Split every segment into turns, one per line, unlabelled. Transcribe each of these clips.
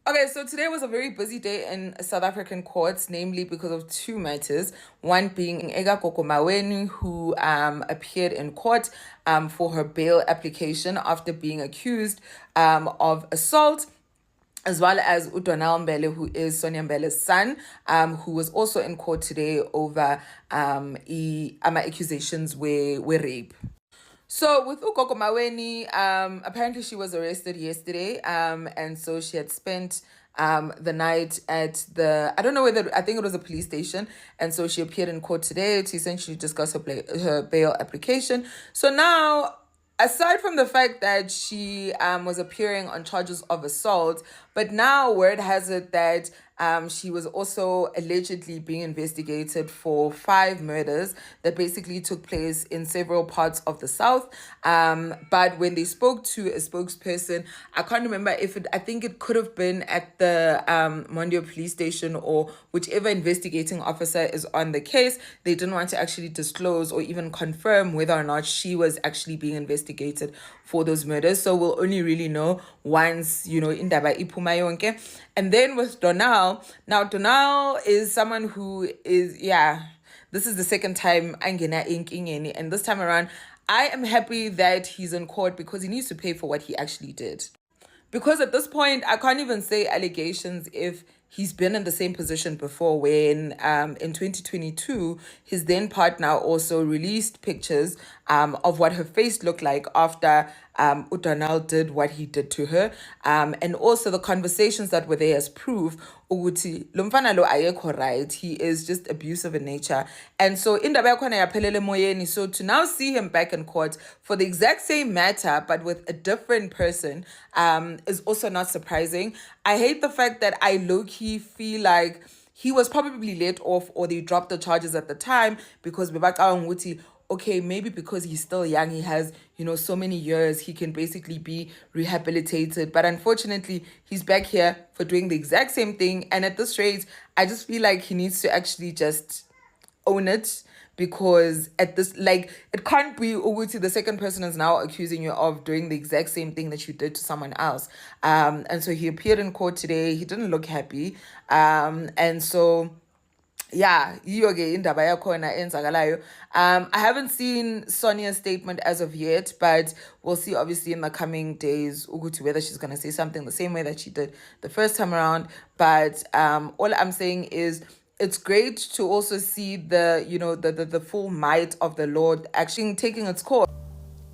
Okay, so today was a very busy day in South African courts, namely because of two matters. One being Gogo Maweni, who appeared in court for her bail application after being accused of assault, as well as Donell Mbele, who is Sonia Mbele's son, who was also in court today over accusations were rape. So with Gogo Maweni, apparently she was arrested yesterday, and so she had spent the night at I don't know whether, I think it was a police station, and so she appeared in court today to essentially discuss her bail application. So now, aside from the fact that she was appearing on charges of assault, but now word has it that she was also allegedly being investigated for 5 murders that basically took place in several parts of the South. But when they spoke to a spokesperson, I can't remember I think it could have been at the Mondio police station or whichever investigating officer is on the case. They didn't want to actually disclose or even confirm whether or not she was actually being investigated for those murders. So we'll only really know once, indaba iphuma yonke. And then with Donell, now Donell is someone who is, this is the second time angena inkingeni, and this time around, I am happy that he's in court because he needs to pay for what he actually did. Because at this point, I can't even say allegations if he's been in the same position before, when in 2022, his then partner also released pictures of what her face looked like after Donell did what he did to her. And also the conversations that were there as proof, ukuthi lo mfana lo ayekho right, he is just abusive in nature. And so indaba yakhona yaphelele moyeni. So to now see him back in court for the exact same matter but with a different person is also not surprising. I hate the fact that I low-key feel like he was probably let off, or they dropped the charges at the time because okay, maybe because he's still young, he has, so many years, he can basically be rehabilitated. But unfortunately, he's back here for doing the exact same thing. And at this rate, I just feel like he needs to actually just own it, because at this, it can't be Uguti, the second person is now accusing you of doing the exact same thing that you did to someone else. And so he appeared in court today. He didn't look happy. And so, I haven't seen Sonia's statement as of yet, but we'll see obviously in the coming days whether she's going to say something the same way that she did the first time around. But all I'm saying is, it's great to also see the full might of the Lord actually taking its course.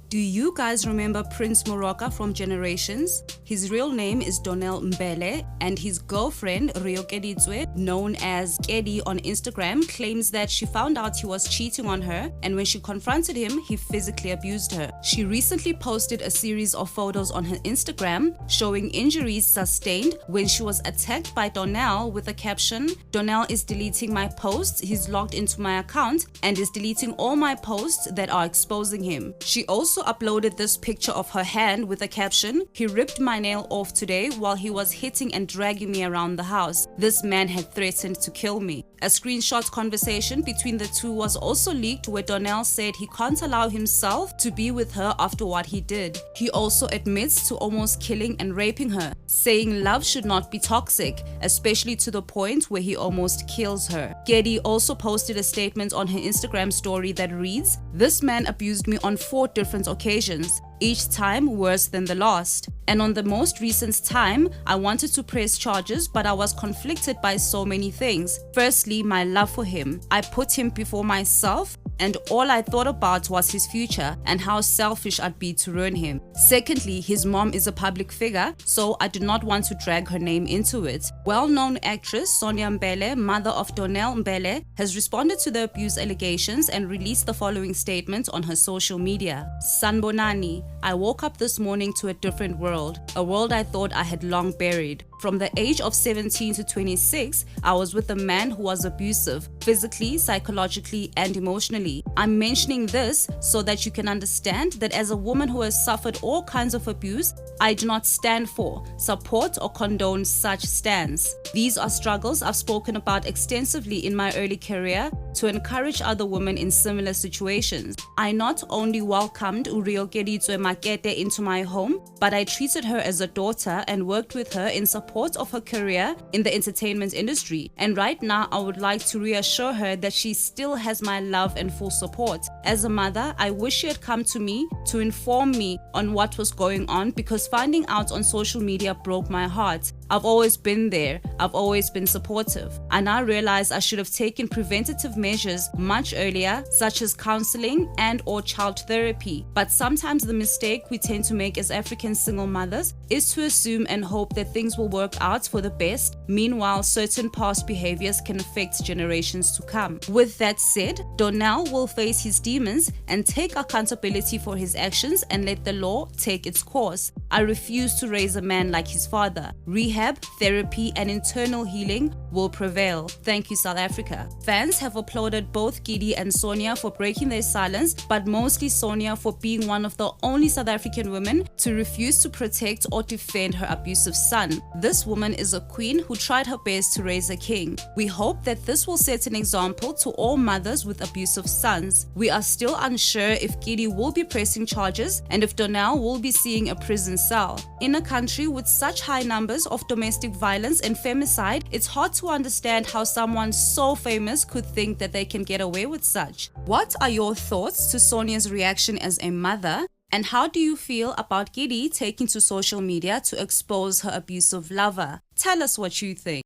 Do you guys remember Prince Moroka from Generations? His real name is Donell Mbele, and his girlfriend, Rio Keditswe, known as Kedi on Instagram, claims that she found out he was cheating on her, and when she confronted him, he physically abused her. She recently posted a series of photos on her Instagram showing injuries sustained when she was attacked by Donell, with the caption, "Donell is deleting my posts, he's logged into my account, and is deleting all my posts that are exposing him." She also uploaded this picture of her hand with a caption, "He ripped my nail off today while he was hitting and dragging me around the house. This man had threatened to kill me." A screenshot conversation between the two was also leaked where Donell said he can't allow himself to be with her after what he did. He also admits to almost killing and raping her, saying love should not be toxic, especially to the point where he almost kills her. Kedi also posted a statement on her Instagram story that reads, "This man abused me on 4 different occasions, each time worse than the last. And on the most recent time, I wanted to press charges, but I was conflicted by so many things. Firstly, my love for him. I put him before myself, and all I thought about was his future and how selfish I'd be to ruin him. Secondly, his mom is a public figure, so I do not want to drag her name into it." Well-known actress Sonia Mbele, mother of Donell Mbele, has responded to the abuse allegations and released the following statement on her social media. "Sanbonani, I woke up this morning to a different world, a world I thought I had long buried. From the age of 17 to 26, I was with a man who was abusive, physically, psychologically, and emotionally. I'm mentioning this so that you can understand that as a woman who has suffered all kinds of abuse, I do not stand for, support, or condone such stands. These are struggles I've spoken about extensively in my early career to encourage other women in similar situations. I not only welcomed Riokeditswe Makete into my home, but I treated her as a daughter and worked with her in support of her career in the entertainment industry. And right now, I would like to reassure her that she still has my love and full support. As a mother, I wish she had come to me to inform me on what was going on, because finding out on social media broke my heart. I've always been there. I've always been supportive. I now realize I should have taken preventative measures much earlier, such as counseling and/or child therapy. But sometimes the mistake we tend to make as African single mothers is to assume and hope that things will work out for the best. Meanwhile, certain past behaviors can affect generations to come. With that said, Donell will face his demons and take accountability for his actions and let the law take its course. I refuse to raise a man like his father. Rehab, therapy, and internal healing will prevail. Thank you, South Africa. Fans have applauded both Gidi and Sonia for breaking their silence, but mostly Sonia for being one of the only South African women to refuse to protect or defend her abusive son. This woman is a queen who tried her best to raise a king. We hope that this will set an example to all mothers with abusive sons. We are still unsure if Gidi will be pressing charges and if Donell will be seeing a prison cell. In a country with such high numbers of domestic violence and femicide, it's hard to understand how someone so famous could think that they can get away with such. What are your thoughts to Sonia's reaction as a mother? And how do you feel about Gidi taking to social media to expose her abusive lover? Tell us what you think.